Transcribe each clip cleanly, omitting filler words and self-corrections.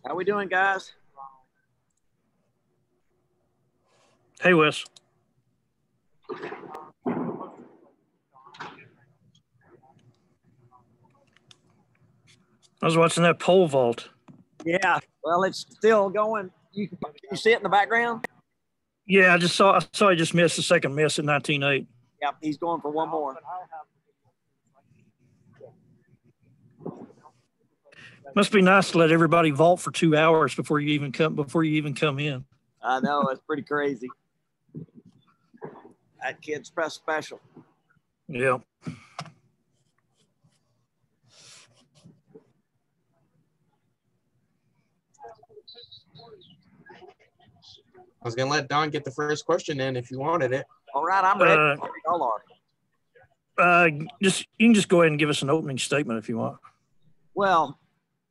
How we doing, guys? Hey, Wes. I was watching that pole vault. Yeah, well, it's still going. You see it in the background? Yeah, I saw he just missed the second miss at 19.8. Yep, he's going for one more. Must be nice to let everybody vault for 2 hours before you even come in. I know, it's pretty crazy. That kid's special. Yeah. I was gonna let Don get the first question in if you wanted it. All right, I'm ready. Y'all are. You can just go ahead and give us an opening statement if you want. Well,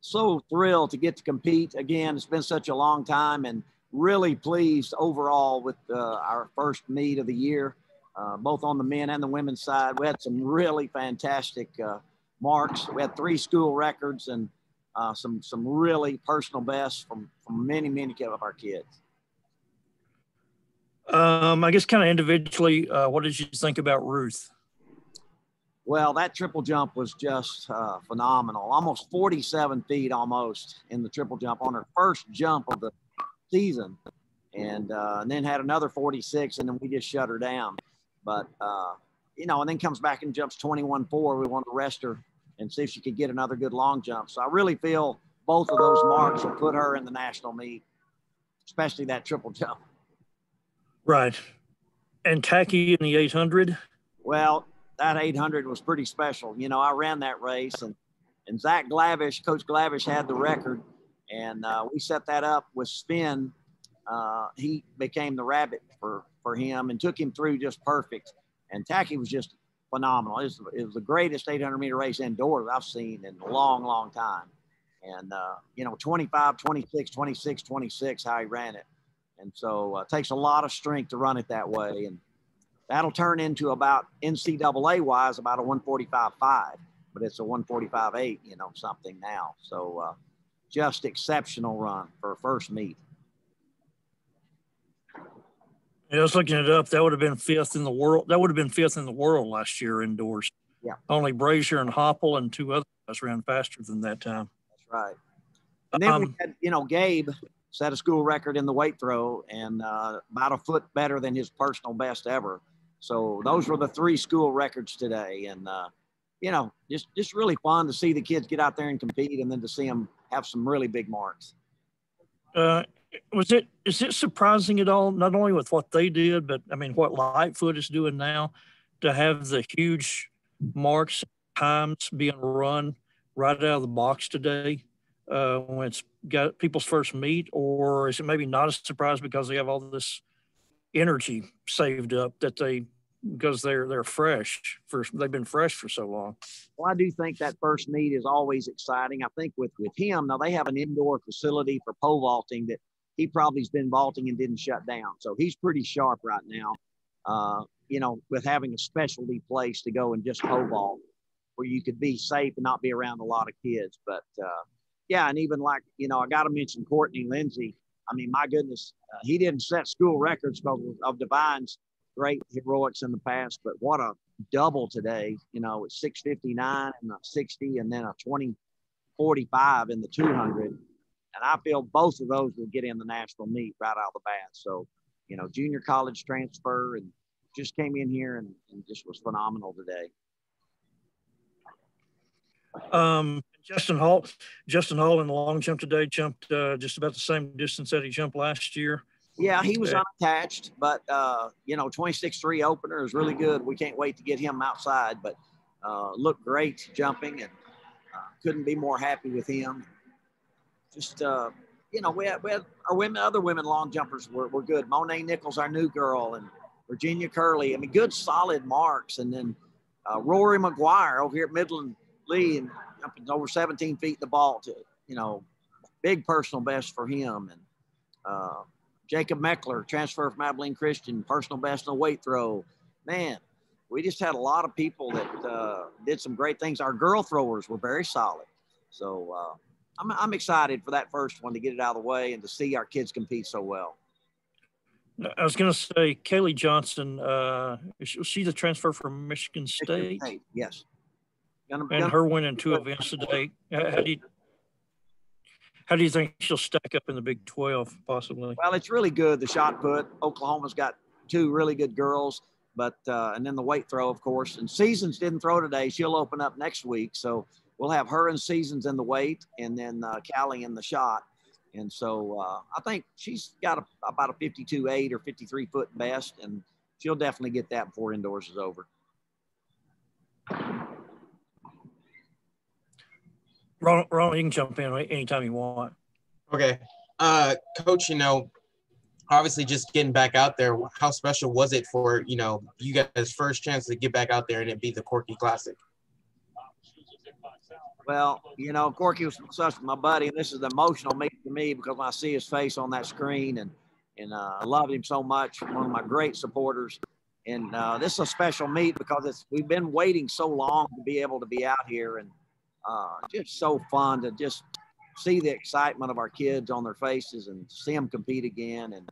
so thrilled to get to compete again. It's been such a long time, and really pleased overall with our first meet of the year, both on the men and the women's side. We had some really fantastic marks. We had 3 school records and some really personal bests from many of our kids. I guess kind of individually, what did you think about Ruth? Well, that triple jump was just phenomenal. Almost 47 feet almost in the triple jump on her first jump of the season. And then had another 46, and then we just shut her down. But, and then comes back and jumps 21.4. We want to rest her and see if she could get another good long jump. So I really feel both of those marks will put her in the national meet, especially that triple jump. Right. And tacky in the 800? Well, that 800 was pretty special. I ran that race, and Zach Glavish, Coach Glavish, had the record, and we set that up with spin. He became the rabbit for him and took him through just perfect. And tacky was just phenomenal. It was the greatest 800-meter race indoors I've seen in a long time. And, 25, 26, 26, 26, how he ran it. And so it takes a lot of strength to run it that way. And that'll turn into about NCAA-wise about a 145.5, but it's a 145.8, something now. So just exceptional run for a first meet. Yeah, I was looking it up. That would have been 5th in the world. That would have been 5th in the world last year indoors. Yeah. Only Brazier and Hopple and 2 other guys ran faster than that time. That's right. And then we had, Gabe set a school record in the weight throw and about a foot better than his personal best ever. So those were the 3 school records today. And, just really fun to see the kids get out there and compete, and then to see them have some really big marks. Is it surprising at all, not only with what they did, but I mean, what Lightfoot is doing now, to have the huge marks times being run right out of the box today when it's got people's first meet? Or is it maybe not a surprise because they have all this energy saved up because they're fresh they've been fresh for so long? Well, I do think that first meet is always exciting. I think with him, now they have an indoor facility for pole vaulting that he probably has been vaulting and didn't shut down. So he's pretty sharp right now, with having a specialty place to go and just pole vault where you could be safe and not be around a lot of kids. But and even I got to mention Courtney Lindsay. I mean, my goodness, he didn't set school records because of Divine's great heroics in the past, but what a double today. It's 6:59 and a 60, and then a 20:45 in the 200. And I feel both of those will get in the national meet right out of the bat. So, junior college transfer, and just came in here and just was phenomenal today. Justin Hall in the long jump today jumped just about the same distance that he jumped last year. Yeah, he was unattached, but 26.3 opener is really good. We can't wait to get him outside, but looked great jumping, and couldn't be more happy with him. Just we had our other women long jumpers were good. Monet Nichols, our new girl, and Virginia Curley. I mean, good solid marks. And then Rory McGuire over here at Midland Lee, and jumping over 17 feet in the ball to big personal best for him. And Jacob Meckler, transfer from Abilene Christian, personal best in the weight throw. Man, we just had a lot of people that did some great things. Our girl throwers were very solid. So I'm excited for that first one to get it out of the way and to see our kids compete so well. I was going to say, Kaylee Johnson, she's a transfer from Michigan State. Yes. And her winning 2 events today. How do you think she'll stack up in the Big 12, possibly? Well, it's really good. The shot put. Oklahoma's got 2 really good girls, but and then the weight throw, of course. And Seasons didn't throw today. She'll open up next week. So we'll have her and Seasons in the weight, and then Callie in the shot. And so I think she's got about a 52.8 or 53-foot best, and she'll definitely get that before indoors is over. Ron, you can jump in anytime you want. Okay. Coach, obviously just getting back out there, how special was it for, you guys' first chance to get back out there and it be the Corky Classic? Well, Corky was such my buddy, and this is an emotional meeting to me because when I see his face on that screen, and I love him so much, one of my great supporters. And this is a special meet because we've been waiting so long to be able to be out here, and just so fun to just see the excitement of our kids on their faces and see them compete again, and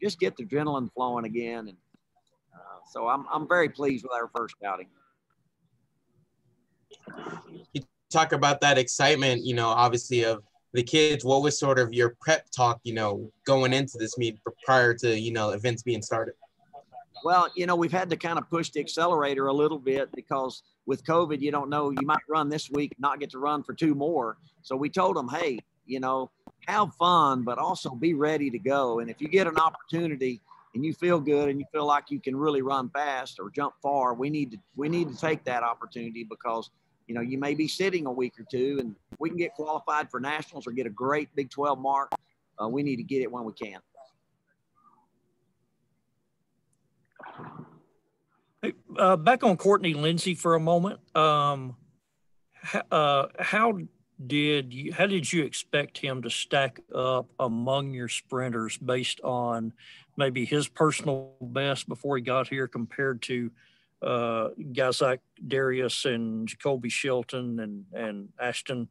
just get the adrenaline flowing again. And so I'm very pleased with our first outing. You talk about that excitement, obviously of the kids. What was sort of your prep talk, going into this meet prior to, events being started? Well, we've had to kind of push the accelerator a little bit because with COVID, you don't know, you might run this week, not get to run for 2 more. So we told them, hey, have fun, but also be ready to go. And if you get an opportunity and you feel good and you feel like you can really run fast or jump far, we need to take that opportunity because, you may be sitting a week or 2, and we can get qualified for nationals or get a great Big 12 mark. We need to get it when we can. Hey, back on Courtney Lindsay for a moment. How did you expect him to stack up among your sprinters based on maybe his personal best before he got here compared to guys like Darius and Jacoby Shelton and Ashton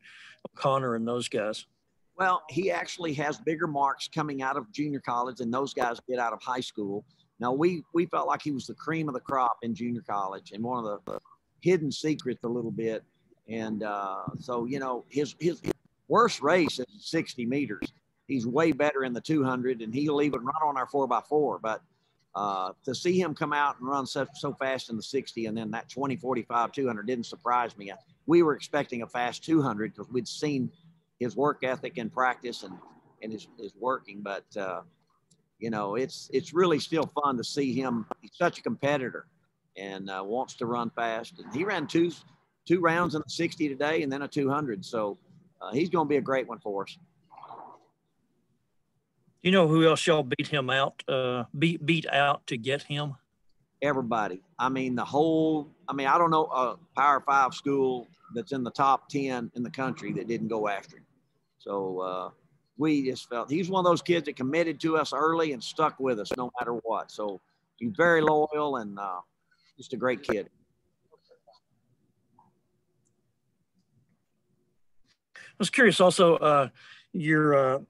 O'Connor and those guys? Well, he actually has bigger marks coming out of junior college than those guys get out of high school. Now, we felt like he was the cream of the crop in junior college and one of the hidden secrets a little bit. And so, his worst race is 60 meters. He's way better in the 200, and he'll even run on our 4x4. But to see him come out and run so fast in the 60 and then that 20-45 200 didn't surprise me. We were expecting a fast 200 because we'd seen his work ethic in practice and his working. But it's really still fun to see him. He's such a competitor and wants to run fast. And he ran two rounds in the 60 today and then a 200. So he's going to be a great one for us. You know who else y'all beat him out, beat out to get him? Everybody. I don't know a Power 5 school that's in the top 10 in the country that didn't go after him. So we just felt he's one of those kids that committed to us early and stuck with us no matter what. So he's very loyal and just a great kid. I was curious also, your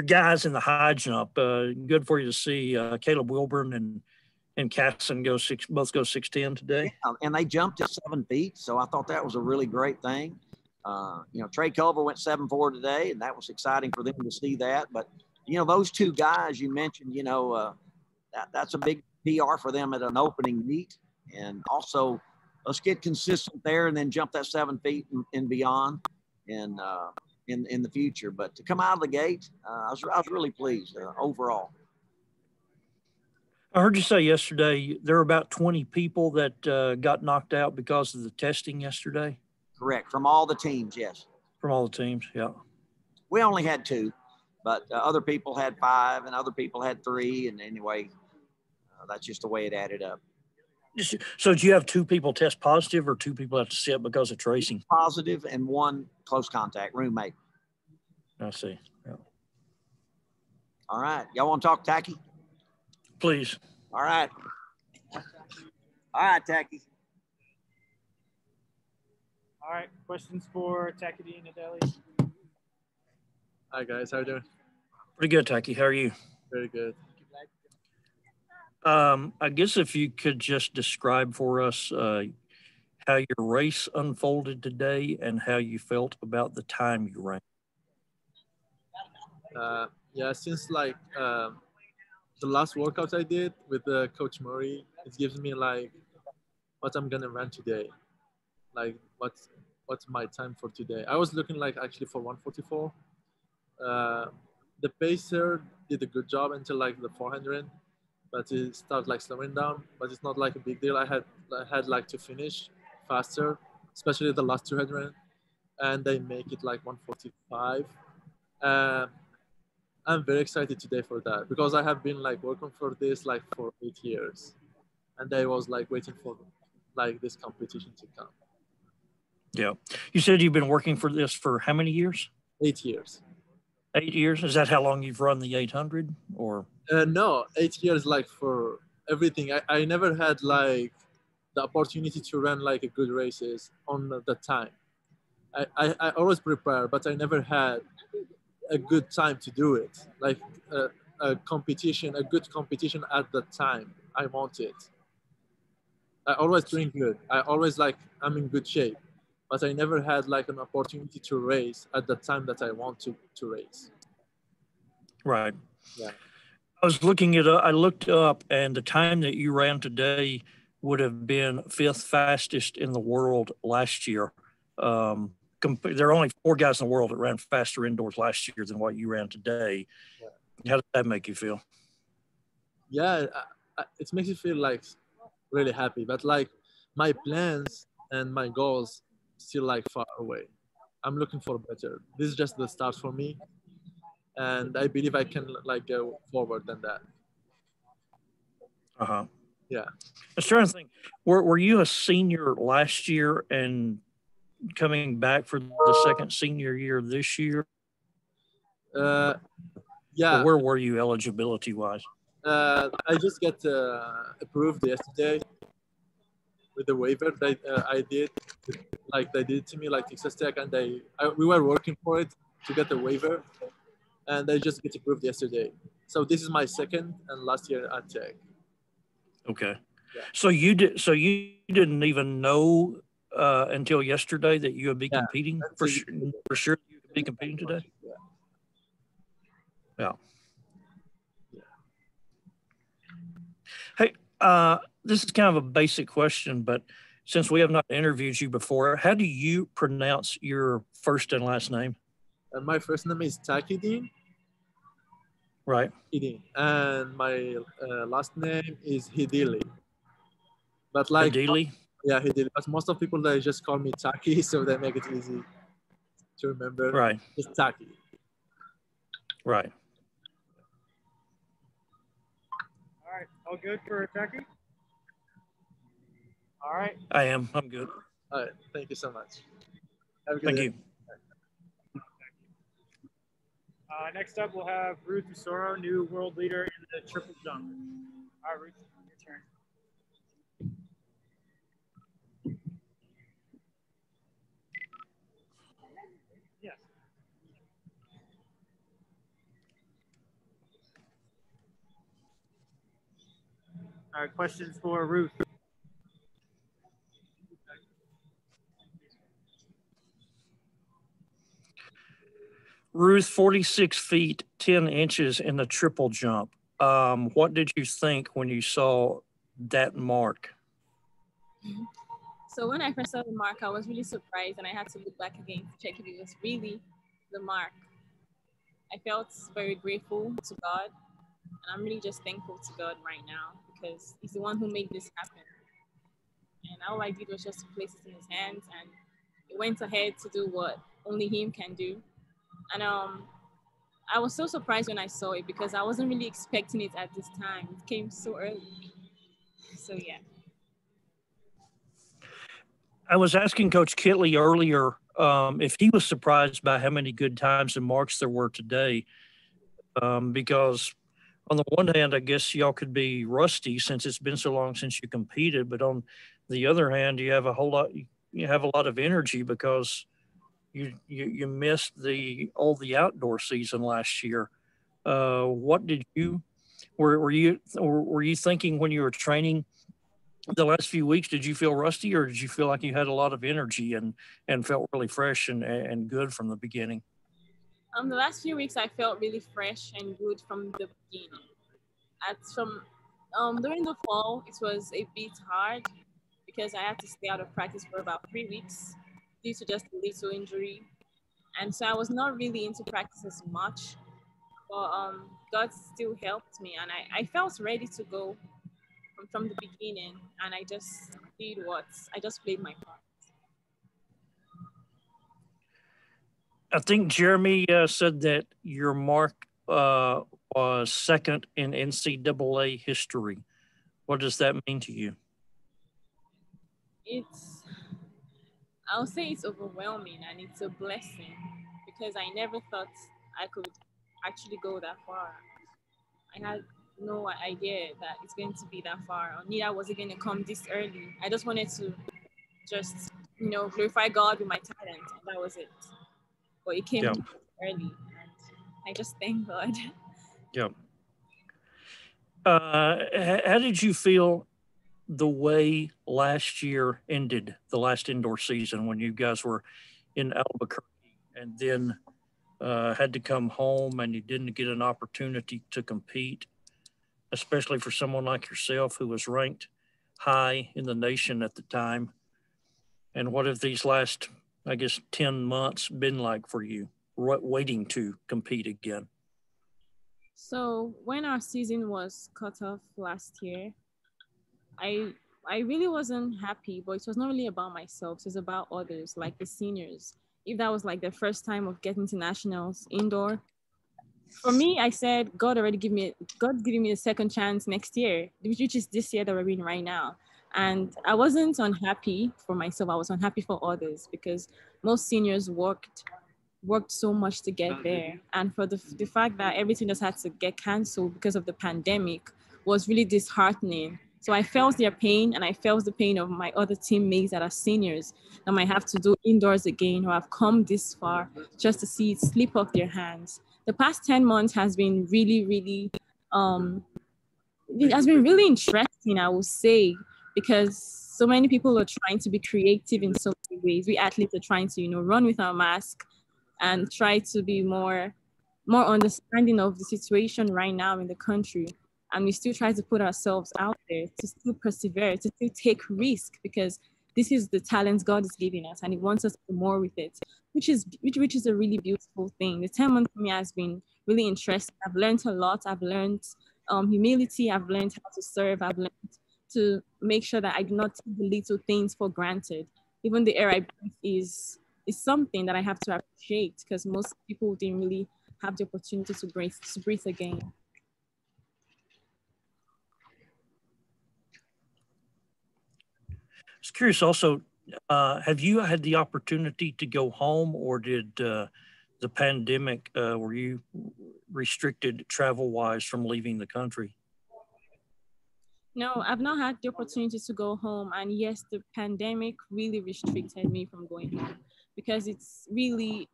guys in the high jump, good for you to see Caleb Wilburn and Casson both go 6'10" today. Yeah, and they jumped at 7 feet. So I thought that was a really great thing. Trey Culver went 7'4" today, and that was exciting for them to see that. But, those 2 guys you mentioned, that's a big PR for them at an opening meet. And also let's get consistent there and then jump that 7 feet and beyond and in the future. But to come out of the gate, I was really pleased overall. I heard you say yesterday there were about 20 people that got knocked out because of the testing yesterday. Correct. From all the teams, yes. From all the teams, yeah. We only had 2, but other people had 5 and other people had 3. And anyway, that's just the way it added up. So did you have 2 people test positive or 2 people have to sit because of tracing? Positive and 1 close contact, roommate. I see. Yeah. All right. Y'all want to talk tacky? Please. All right. All right, tacky. All right, questions for Takadi and Adeli? Hi guys, how are you doing? Pretty good, Taki. How are you? Very good. I guess if you could just describe for us how your race unfolded today and how you felt about the time you ran. Yeah, since like the last workout I did with Coach Murray, it gives me like what I'm gonna run today, like what's my time for today. I was looking like actually for 144. The pacer did a good job until like the 400, but it started like slowing down. But it's not like a big deal. I had like to finish faster, especially the last 200, and they make it like 145. I'm very excited today for that because I have been like working for this like for 8 years, and I was like waiting for like this competition to come. Yeah. You said you've been working for this for how many years? 8 years. 8 years? Is that how long you've run the 800 or? No, 8 years like for everything. I never had like the opportunity to run like a good races on the time. I always prepare, but I never had a good time to do it. Like a competition, a good competition at the time I wanted. I always doing good. I always like I'm in good shape, but I never had like an opportunity to race at the time that I want to race. Right. Yeah. I was looking at I looked up, and the time that you ran today would have been 5th fastest in the world last year. There are only 4 guys in the world that ran faster indoors last year than what you ran today. Yeah. How did that make you feel? Yeah, it makes me feel like really happy, but like my plans and my goals still like far away. I'm looking for better. This is just the start for me, and I believe I can like go forward than that. Yeah. I was trying to think. Were you a senior last year and coming back for the second senior year this year? Yeah. Or where were you eligibility wise? I just got approved yesterday with the waiver that I did. Like they did to me, like Texas Tech, and we were working for it to get the waiver, and I just get approved yesterday. So this is my second and last year at Tech. Okay. Yeah. So you didn't even know until yesterday that you would be competing for sure. You could be competing today. Yeah. Hey, this is kind of a basic question, but since we have not interviewed you before, how do you pronounce your first and last name? My first name is Takidin. Right. Hidin. And my last name is Hidili. But like Hidili? Yeah, Hidili. But most of people they just call me Taki, so they make it easy to remember. Right. It's Taki. Right. All right, all good for Taki? All right. I am. I'm good. All right. Thank you so much. Have a good Thank day. you. Next up, we'll have Ruth Dusoro, new world leader in the triple jump. All right, Ruth, your turn. Yes. All right, questions for Ruth. Ruth, 46 feet, 10 inches in the triple jump. What did you think when you saw that mark? So when I first saw the mark, I was really surprised, and I had to look back again to check if it was really the mark. I felt very grateful to God, and I'm really just thankful to God right now because He's the one who made this happen. And all I did was just to place it in His hands, and it went ahead to do what only Him can do. And I was so surprised when I saw it because I wasn't really expecting it at this time. It came so early. So yeah. I was asking Coach Kitley earlier if he was surprised by how many good times and marks there were today, because on the one hand, I guess y'all could be rusty since it's been so long since you competed, but on the other hand, you have a whole lot you have a lot of energy because you missed all the outdoor season last year. What did you were you thinking when you were training the last few weeks? Did you feel rusty, or did you feel like you had a lot of energy and felt really fresh and good from the beginning? The last few weeks I felt really fresh and good from the beginning. During the fall it was a bit hard because I had to stay out of practice for about 3 weeks due to just a little injury, and so I was not really into practice as much. But God still helped me, and I felt ready to go from the beginning, and I just I just played my part. I think Jeremy said that your mark was second in NCAA history. What does that mean to you? I'll say it's overwhelming and it's a blessing because I never thought I could actually go that far. I had no idea that it's going to be that far, or neither was it going to come this early. I just wanted to just, glorify God with my talent, and that was it. But it came early, and I just thank God. Yeah. How did you feel the way last year ended, the last indoor season, when you guys were in Albuquerque and then had to come home and you didn't get an opportunity to compete, especially for someone like yourself who was ranked high in the nation at the time? And what have these last, 10 months been like for you, waiting to compete again? So when our season was cut off last year, I really wasn't happy, but it was not really about myself. It was about others, like the seniors. If that was like the first time of getting to nationals indoor, for me, I said, God's giving me a second chance next year, which is this year that we're in right now. And I wasn't unhappy for myself. I was unhappy for others because most seniors worked so much to get there. And for the fact that everything just had to get canceled because of the pandemic was really disheartening. So I felt their pain, and I felt the pain of my other teammates that are seniors that might have to do indoors again, who have come this far just to see it slip off their hands. The past 10 months has been really, really, it has been really interesting, I would say, because so many people are trying to be creative in so many ways. We athletes are trying to, run with our mask and try to be more understanding of the situation right now in the country. And we still try to put ourselves out there to still persevere, to still take risk, because this is the talent God is giving us and He wants us to do more with it, which is a really beautiful thing. The 10 months for me has been really interesting. I've learned a lot. I've learned humility. I've learned how to serve. I've learned to make sure that I do not take the little things for granted. Even the air I breathe is something that I have to appreciate, because most people didn't really have the opportunity to breathe again. I was curious also, have you had the opportunity to go home, or did the pandemic, were you restricted travel-wise from leaving the country? No, I've not had the opportunity to go home. And yes, the pandemic really restricted me from going home, because it's really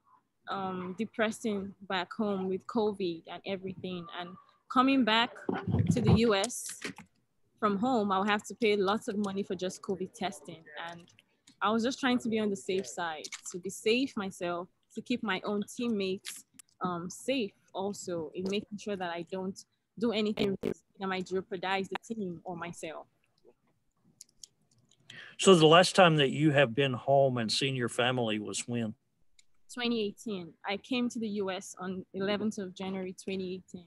depressing back home with COVID and everything. And coming back to the US from home, I'll have to pay lots of money for just COVID testing. And I was just trying to be on the safe side, to be safe myself, to keep my own teammates safe also, in making sure that I don't do anything that might jeopardize the team or myself. So the last time that you have been home and seen your family was when? 2018. I came to the US on 11th of January, 2018.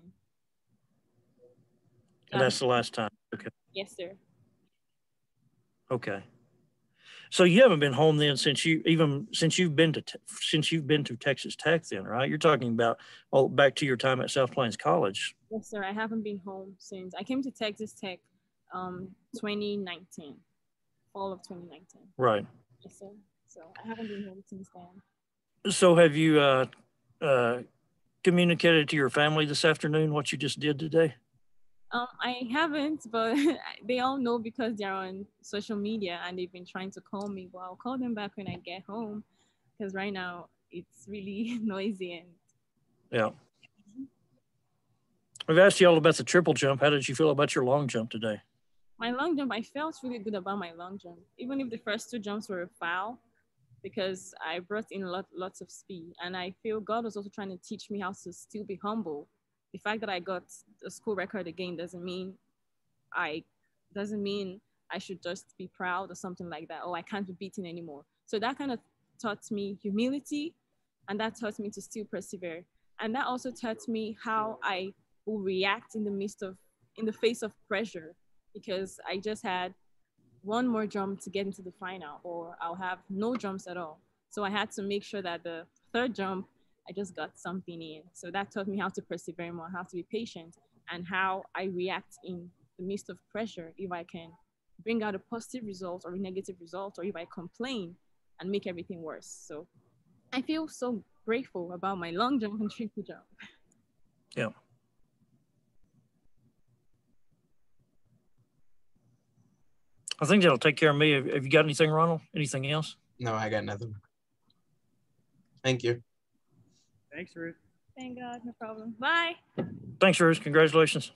And that's the last time? Okay. Yes, sir. Okay. So you haven't been home then since you've been to Texas Tech then, right? You're talking about back to your time at South Plains College. Yes, sir. I haven't been home since I came to Texas Tech 2019, fall of 2019. Right. Yes, sir. So I haven't been home since then. So have you communicated to your family this afternoon what you just did today? I haven't, but they all know because they're on social media and they've been trying to call me. Well, I'll call them back when I get home because right now it's really noisy and Yeah. We've asked you all about the triple jump. How did you feel about your long jump today? my long jump. I felt really good about my long jump, even if the first two jumps were a foul, because I brought in lots of speed, and I feel God was also trying to teach me how to still be humble. The fact that I got a school record again I doesn't mean I should just be proud or something like that. Oh, I can't be beaten anymore. So that kind of taught me humility, and that taught me to still persevere. And that also taught me how I will react in the face of pressure, because I just had one more jump to get into the final, or I'll have no jumps at all. So I had to make sure that the third jump, I just got something in. So that taught me how to persevere more, how to be patient, and how I react in the midst of pressure. If I can bring out a positive result or a negative result, or if I complain and make everything worse. So I feel so grateful about my long jump and triple jump. Yeah. I think that'll take care of me. Have you got anything, Ronald? Anything else? No, I got nothing. Thank you. Thanks, Ruth. Thank God, no problem. Bye. Thanks, Ruth. Congratulations.